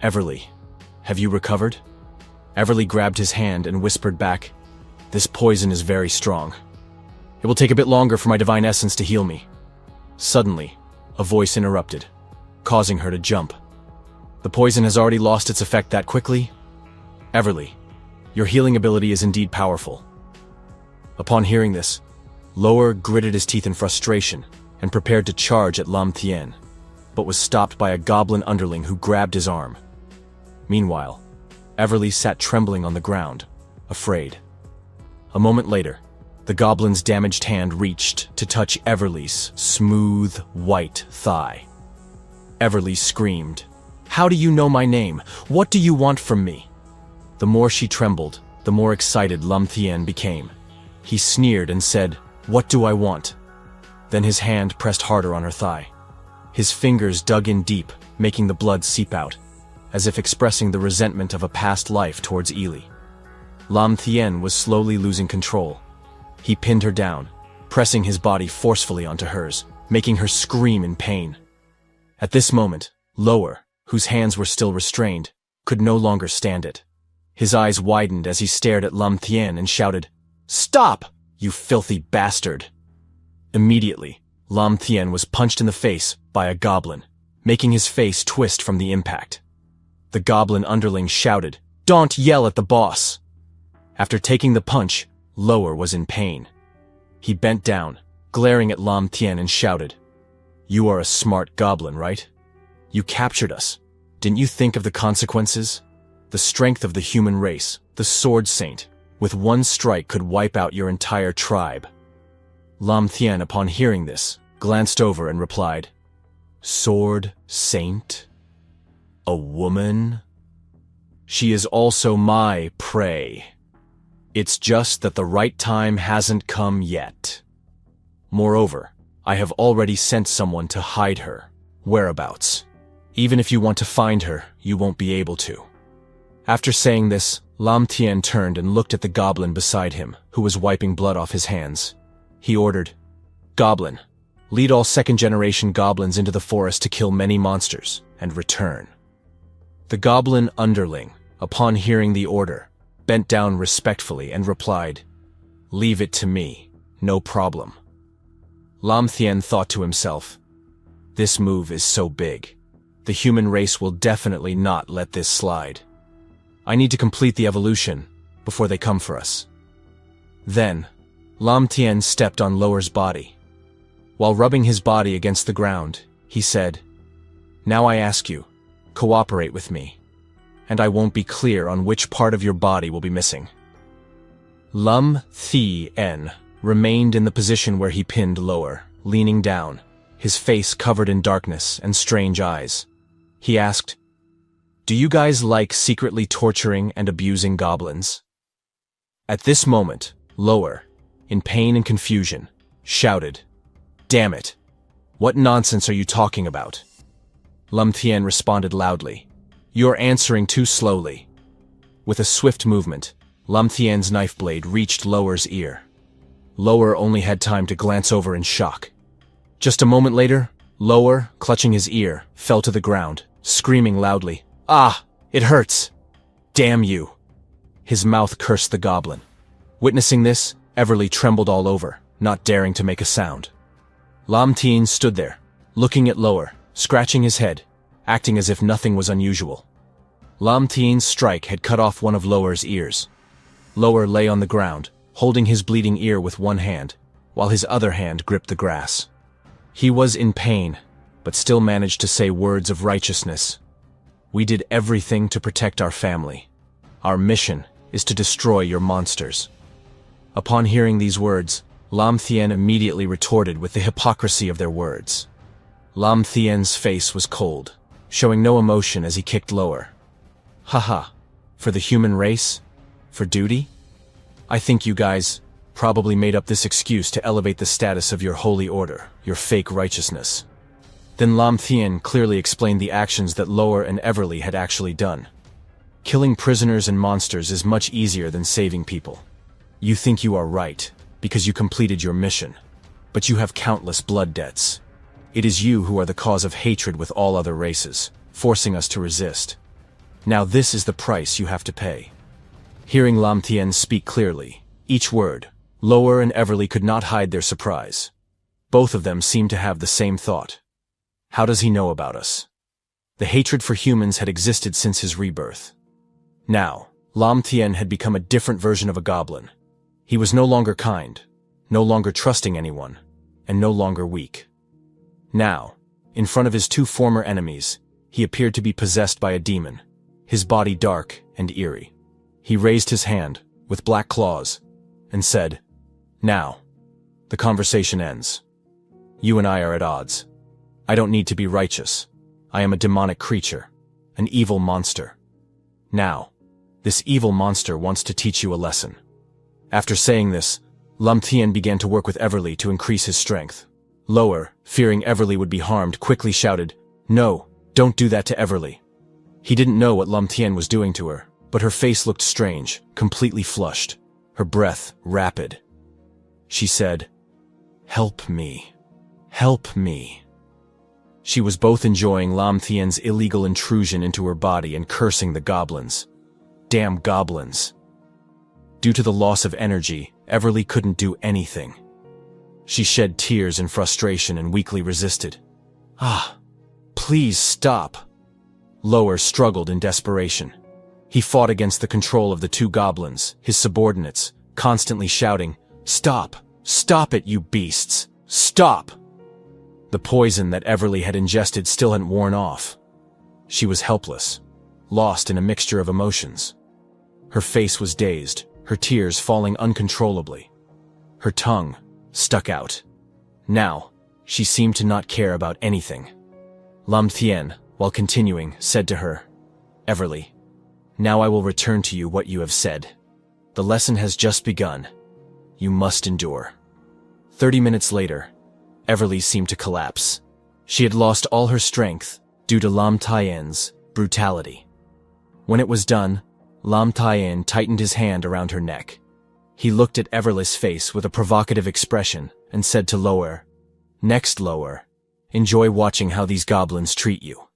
"Everly, have you recovered?" Everly grabbed his hand and whispered back, "This poison is very strong. It will take a bit longer for my divine essence to heal me." Suddenly, a voice interrupted, causing her to jump. "The poison has already lost its effect that quickly? Everly, your healing ability is indeed powerful." Upon hearing this, Lower gritted his teeth in frustration and prepared to charge at Lin Tian, but was stopped by a goblin underling who grabbed his arm. Meanwhile, Everly sat trembling on the ground, afraid. A moment later, the goblin's damaged hand reached to touch Everly's smooth, white thigh. Everly screamed, "How do you know my name? What do you want from me?" The more she trembled, the more excited Lin Tian became. He sneered and said, "What do I want?" Then his hand pressed harder on her thigh. His fingers dug in deep, making the blood seep out, as if expressing the resentment of a past life towards Ely. Lin Tian was slowly losing control. He pinned her down, pressing his body forcefully onto hers, making her scream in pain. At this moment, Lower, whose hands were still restrained, could no longer stand it. His eyes widened as he stared at Lin Tian and shouted, "Stop, you filthy bastard!" Immediately, Lin Tian was punched in the face by a goblin, making his face twist from the impact. The goblin underling shouted, "Don't yell at the boss!" After taking the punch, Lower was in pain. He bent down, glaring at Lin Tian and shouted, "You are a smart goblin, right? You captured us. Didn't you think of the consequences? The strength of the human race, the Sword Saint, with one strike could wipe out your entire tribe." Lin Tian, upon hearing this, glanced over and replied, "Sword Saint? A woman? She is also my prey. It's just that the right time hasn't come yet. Moreover, I have already sent someone to hide her whereabouts. Even if you want to find her, you won't be able to." After saying this, Lin Tian turned and looked at the goblin beside him, who was wiping blood off his hands. He ordered, "Goblin, lead all second-generation goblins into the forest to kill many monsters, and return." The goblin underling, upon hearing the order, bent down respectfully and replied, "Leave it to me, no problem." Lin Tian thought to himself, "This move is so big. The human race will definitely not let this slide. I need to complete the evolution before they come for us." Then, Lin Tian stepped on Lower's body. While rubbing his body against the ground, he said, "Now I ask you, cooperate with me, and I won't be clear on which part of your body will be missing." Lin Tian remained in the position where he pinned Lower, leaning down, his face covered in darkness and strange eyes. He asked, "Do you guys like secretly torturing and abusing goblins?" At this moment, Lower, in pain and confusion, shouted, "Damn it! What nonsense are you talking about?" Lin Tian responded loudly, "You're answering too slowly." With a swift movement, Lin Tian's knife blade reached Lower's ear. Lower only had time to glance over in shock. Just a moment later, Lower, clutching his ear, fell to the ground, screaming loudly, "Ah, it hurts! Damn you!" His mouth cursed the goblin. Witnessing this, Everly trembled all over, not daring to make a sound. Lin Tian stood there, looking at Lower, scratching his head, acting as if nothing was unusual. Lin Tian's strike had cut off one of Lower's ears. Lower lay on the ground, holding his bleeding ear with one hand, while his other hand gripped the grass. He was in pain, but still managed to say words of righteousness. "We did everything to protect our family. Our mission is to destroy your monsters." Upon hearing these words, Lin Tian immediately retorted with the hypocrisy of their words. Lin Tian's face was cold, showing no emotion as he kicked Lower. "Haha, for the human race? For duty? I think you guys probably made up this excuse to elevate the status of your holy order, your fake righteousness." Then Lin Tian clearly explained the actions that Lower and Everly had actually done. Killing prisoners and monsters is much easier than saving people. You think you are right, because you completed your mission, but you have countless blood debts. It is you who are the cause of hatred with all other races, forcing us to resist. Now this is the price you have to pay. Hearing Lin Tian speak clearly, each word, Lower and Everly could not hide their surprise. Both of them seemed to have the same thought. How does he know about us? The hatred for humans had existed since his rebirth. Now, Lin Tian had become a different version of a goblin. He was no longer kind, no longer trusting anyone, and no longer weak. Now, in front of his two former enemies, he appeared to be possessed by a demon, his body dark and eerie. He raised his hand, with black claws, and said, "Now, the conversation ends. You and I are at odds. I don't need to be righteous. I am a demonic creature, an evil monster. Now, this evil monster wants to teach you a lesson." After saying this, Lin Tian began to work with Everly to increase his strength. Lower, fearing Everly would be harmed, quickly shouted, "No, don't do that to Everly." He didn't know what Lin Tian was doing to her, but her face looked strange, completely flushed, her breath rapid. She said, "Help me. Help me." She was both enjoying Lin Tian's illegal intrusion into her body and cursing the goblins. Damn goblins. Due to the loss of energy, Everly couldn't do anything. She shed tears in frustration and weakly resisted. "Ah, please stop." Lower struggled in desperation. He fought against the control of the two goblins, his subordinates, constantly shouting, "Stop! Stop it, you beasts! Stop!" The poison that Everly had ingested still hadn't worn off. She was helpless, lost in a mixture of emotions. Her face was dazed, her tears falling uncontrollably. Her tongue stuck out. Now, she seemed to not care about anything. Lin Tian, while continuing, said to her, "Everly, now I will return to you what you have said. The lesson has just begun. You must endure." 30 minutes later, Everly seemed to collapse. She had lost all her strength due to Lin Tian's brutality. When it was done, Lin Tian tightened his hand around her neck. He looked at Everly's face with a provocative expression and said to Lower, "Next, Lower, enjoy watching how these goblins treat you."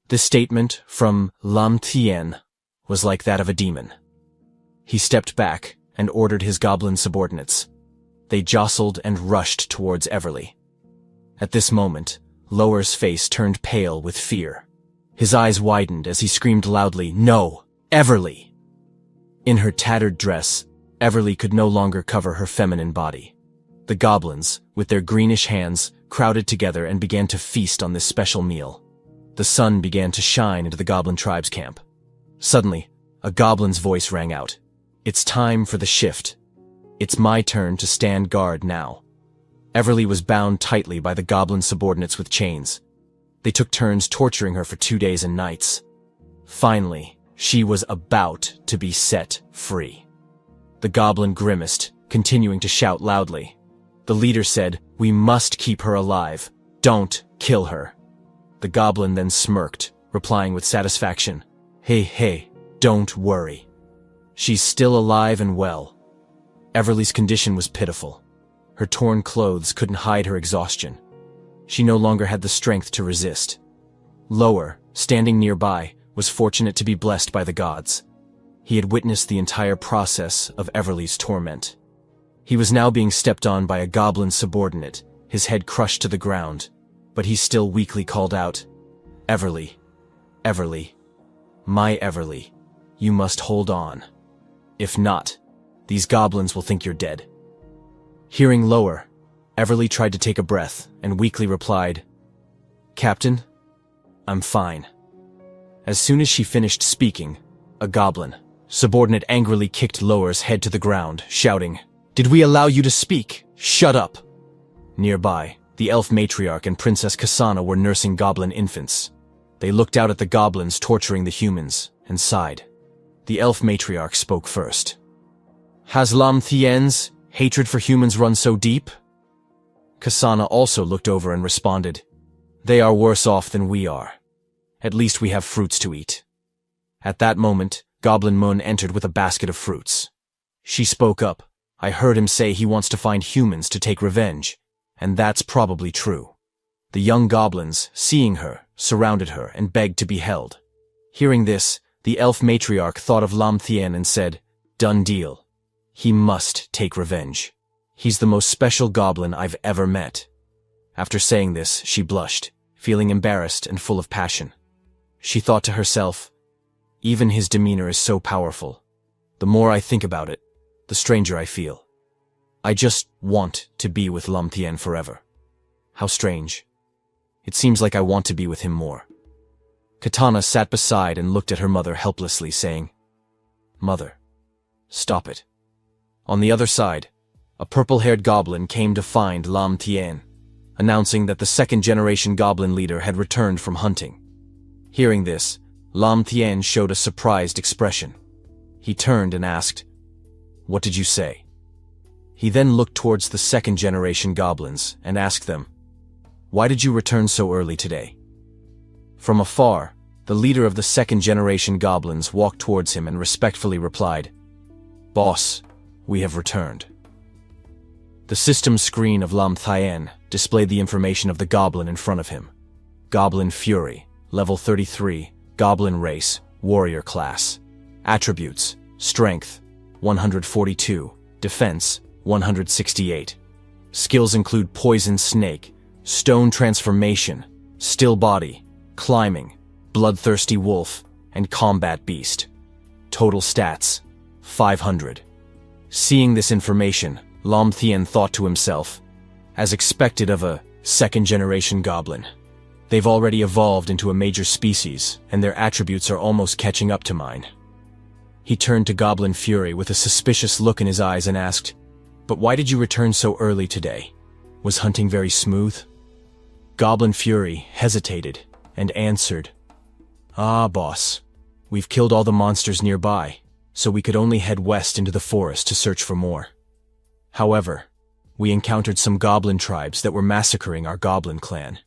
This statement from Lin Tian was like that of a demon. He stepped back and ordered his goblin subordinates. They jostled and rushed towards Everly. At this moment, Lower's face turned pale with fear. His eyes widened as he screamed loudly, "No, Everly!" In her tattered dress, Everly could no longer cover her feminine body. The goblins, with their greenish hands, crowded together and began to feast on this special meal. The sun began to shine into the goblin tribe's camp. Suddenly, a goblin's voice rang out. "It's time for the shift. It's my turn to stand guard now." Everly was bound tightly by the goblin subordinates with chains. They took turns torturing her for 2 days and nights. Finally, she was about to be set free. The goblin grimaced, continuing to shout loudly. The leader said, "We must keep her alive. Don't kill her." The goblin then smirked, replying with satisfaction, Hey, don't worry. She's still alive and well." Everly's condition was pitiful. Her torn clothes couldn't hide her exhaustion. She no longer had the strength to resist. Lower, standing nearby, was fortunate to be blessed by the gods. He had witnessed the entire process of Everly's torment. He was now being stepped on by a goblin subordinate, his head crushed to the ground, but he still weakly called out, "Everly, Everly, my Everly, you must hold on. If not, these goblins will think you're dead." Hearing Lower, Everly tried to take a breath and weakly replied, "Captain, I'm fine." As soon as she finished speaking, a goblin subordinate angrily kicked Lower's head to the ground, shouting, "Did we allow you to speak? Shut up!" Nearby, the elf matriarch and Princess Kasana were nursing goblin infants. They looked out at the goblins torturing the humans and sighed. The elf matriarch spoke first. "Has Lin Tian's hatred for humans run so deep?" Kasana also looked over and responded, "They are worse off than we are. At least we have fruits to eat." At that moment, Goblin Moon entered with a basket of fruits. She spoke up. "I heard him say he wants to find humans to take revenge, and that's probably true." The young goblins, seeing her, surrounded her and begged to be held. Hearing this, the elf matriarch thought of Lin Tian and said, "Done deal. He must take revenge. He's the most special goblin I've ever met." After saying this, she blushed, feeling embarrassed and full of passion. She thought to herself, "Even his demeanor is so powerful. The more I think about it, the stranger I feel. I just want to be with Lin Tian forever. How strange. It seems like I want to be with him more." Katana sat beside and looked at her mother helplessly, saying, "Mother, stop it." On the other side, a purple-haired goblin came to find Lin Tian, announcing that the second-generation goblin leader had returned from hunting. Hearing this, Lin Tian showed a surprised expression. He turned and asked, "What did you say?" He then looked towards the second-generation goblins and asked them, "Why did you return so early today?" From afar, the leader of the second-generation goblins walked towards him and respectfully replied, "Boss, we have returned." The system screen of Lin Tian displayed the information of the goblin in front of him. Goblin Fury, level 33, Goblin race, warrior class. Attributes, Strength, 142, Defense, 168. Skills include Poison Snake, Stone Transformation, Still Body, Climbing, Bloodthirsty Wolf, and Combat Beast. Total stats, 500. Seeing this information, Lin Tian thought to himself, as expected of a second-generation goblin. They've already evolved into a major species, and their attributes are almost catching up to mine. He turned to Goblin Fury with a suspicious look in his eyes and asked, "But why did you return so early today? Was hunting very smooth?" Goblin Fury hesitated and answered, "Ah, boss. We've killed all the monsters nearby, so we could only head west into the forest to search for more. However, we encountered some goblin tribes that were massacring our goblin clan."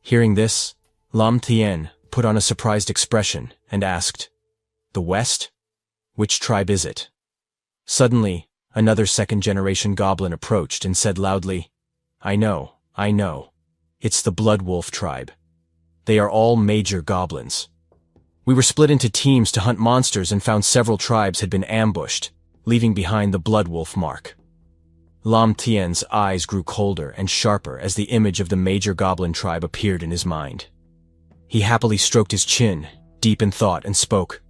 Hearing this, Lin Tian put on a surprised expression and asked, "The west? Which tribe is it?" Suddenly, another second-generation goblin approached and said loudly, I know. It's the Blood Wolf tribe. They are all major goblins. We were split into teams to hunt monsters and found several tribes had been ambushed, leaving behind the Blood Wolf mark." Lin Tian's eyes grew colder and sharper as the image of the major goblin tribe appeared in his mind. He happily stroked his chin, deep in thought, and spoke,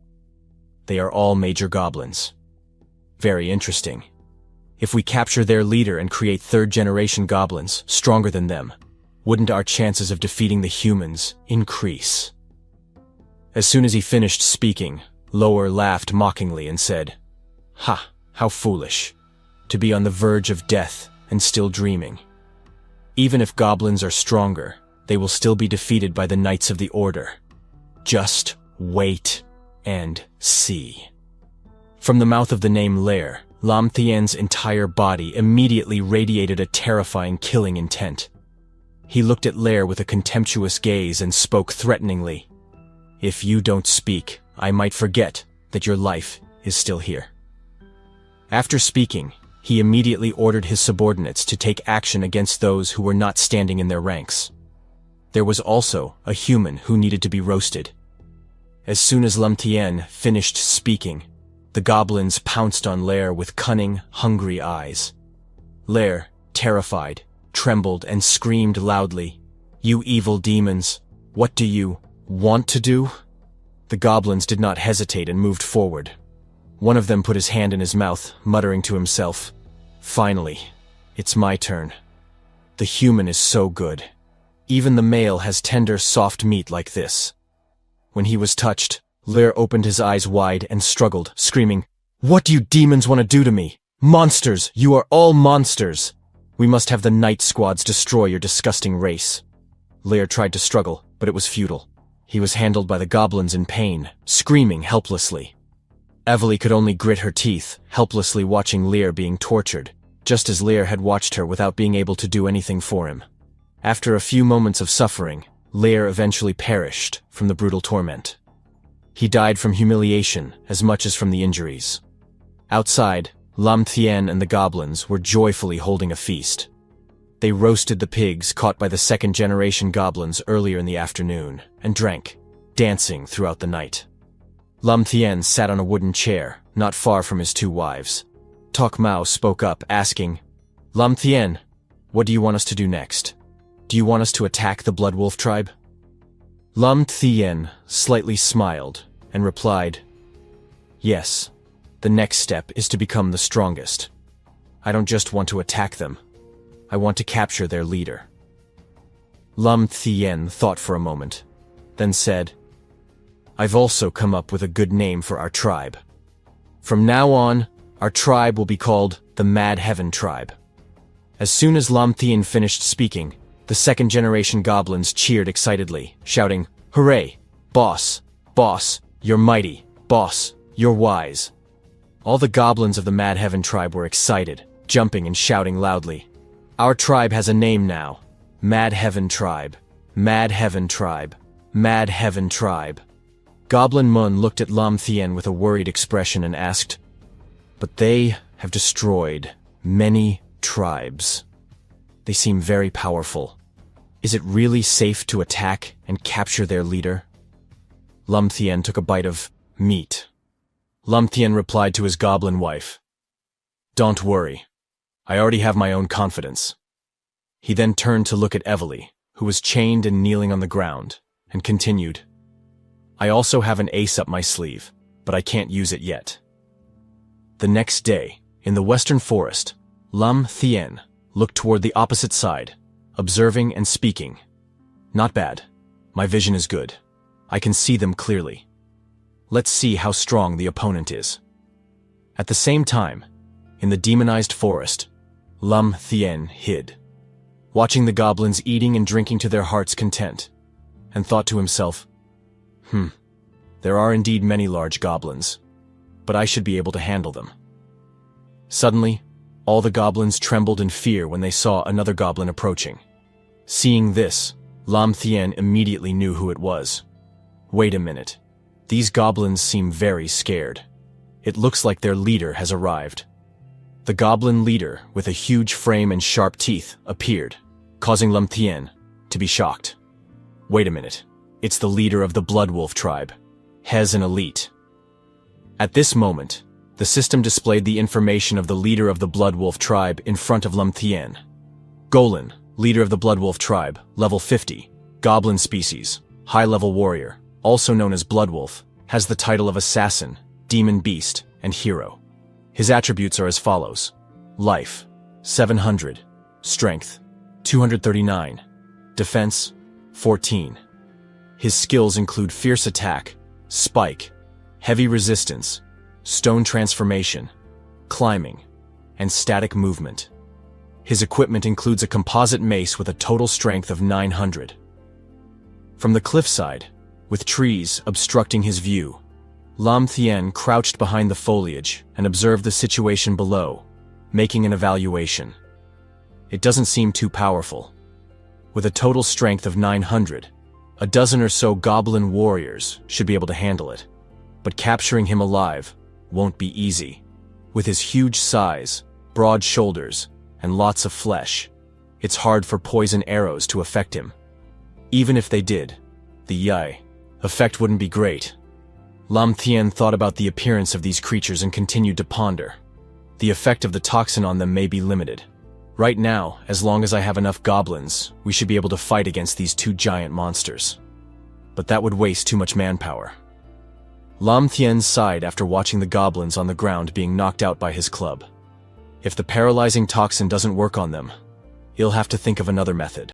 "They are all major goblins. Very interesting. If we capture their leader and create third-generation goblins stronger than them, wouldn't our chances of defeating the humans increase?" As soon as he finished speaking, Lower laughed mockingly and said, "Ha, how foolish. To be on the verge of death and still dreaming. Even if goblins are stronger, they will still be defeated by the Knights of the Order. Just wait and see." From the mouth of the name Lair, Lin Tian's entire body immediately radiated a terrifying killing intent. He looked at Lair with a contemptuous gaze and spoke threateningly, "If you don't speak, I might forget that your life is still here." After speaking, he immediately ordered his subordinates to take action against those who were not standing in their ranks. There was also a human who needed to be roasted. As soon as Lin Tian finished speaking, the goblins pounced on Lair with cunning, hungry eyes. Lair, terrified, trembled and screamed loudly, "You evil demons, what do you want to do?" The goblins did not hesitate and moved forward. One of them put his hand in his mouth, muttering to himself, "Finally, it's my turn. The human is so good. Even the male has tender, soft meat like this." When he was touched, Lair opened his eyes wide and struggled, screaming, "What do you demons want to do to me? Monsters! You are all monsters! We must have the night squads destroy your disgusting race." Lair tried to struggle, but it was futile. He was handled by the goblins in pain, screaming helplessly. Evely could only grit her teeth, helplessly watching Lair being tortured, just as Lair had watched her without being able to do anything for him. After a few moments of suffering, Lair eventually perished from the brutal torment. He died from humiliation as much as from the injuries. Outside, Lin Tian and the goblins were joyfully holding a feast. They roasted the pigs caught by the second-generation goblins earlier in the afternoon, and drank, dancing throughout the night. Lin Tian sat on a wooden chair, not far from his two wives. Tok Mao spoke up, asking, "Lin Tian, what do you want us to do next? Do you want us to attack the Blood Wolf tribe?" Lin Tian slightly smiled and replied, "Yes, the next step is to become the strongest. I don't just want to attack them. I want to capture their leader." Lin Tian thought for a moment, then said, "I've also come up with a good name for our tribe. From now on, our tribe will be called the Mad Heaven tribe." As soon as Lin Tian finished speaking, the second-generation goblins cheered excitedly, shouting, "Hooray! Boss! Boss! You're mighty! Boss! You're wise!" All the goblins of the Mad Heaven tribe were excited, jumping and shouting loudly, "Our tribe has a name now. Mad Heaven tribe! Mad Heaven tribe! Mad Heaven tribe!" Goblin Mun looked at Lin Tian with a worried expression and asked, "But they have destroyed many tribes. They seem very powerful. Is it really safe to attack and capture their leader?" Lin Tian took a bite of meat. Lin Tian replied to his goblin wife, "Don't worry. I already have my own confidence." He then turned to look at Evely, who was chained and kneeling on the ground, and continued, "I also have an ace up my sleeve. but I can't use it yet. The next day, in the western forest, Lin Tian looked toward the opposite side, observing and speaking. Not bad. My vision is good. I can see them clearly. Let's see how strong the opponent is. At the same time, in the demonized forest, Lin Tian hid, watching the goblins eating and drinking to their heart's content, and thought to himself, there are indeed many large goblins, but I should be able to handle them. Suddenly, all the goblins trembled in fear when they saw another goblin approaching. Seeing this, Lin Tian immediately knew who it was. Wait a minute. These goblins seem very scared. It looks like their leader has arrived. The goblin leader, with a huge frame and sharp teeth, appeared, causing Lin Tian to be shocked. Wait a minute. It's the leader of the Blood Wolf tribe. He's an elite. At this moment, the system displayed the information of the leader of the Blood Wolf tribe in front of Lin Tian. Goblin, leader of the Blood Wolf tribe, level 50, goblin species, high-level warrior, also known as Blood Wolf, has the title of assassin, demon beast, and hero. His attributes are as follows: life, 700, strength, 239, defense, 14. His skills include fierce attack, spike, heavy resistance, stone transformation, climbing, and static movement. His equipment includes a composite mace with a total strength of 900. From the cliffside, with trees obstructing his view, Lin Tian crouched behind the foliage and observed the situation below, making an evaluation. It doesn't seem too powerful. With a total strength of 900, a dozen or so goblin warriors should be able to handle it, but capturing him alive won't be easy. With his huge size, broad shoulders, and lots of flesh, it's hard for poison arrows to affect him. Even if they did, the effect wouldn't be great. Lin Tian thought about the appearance of these creatures and continued to ponder. The effect of the toxin on them may be limited. Right now, as long as I have enough goblins, we should be able to fight against these two giant monsters. But that would waste too much manpower. Lin Tian sighed after watching the goblins on the ground being knocked out by his club. If the paralyzing toxin doesn't work on them, he'll have to think of another method.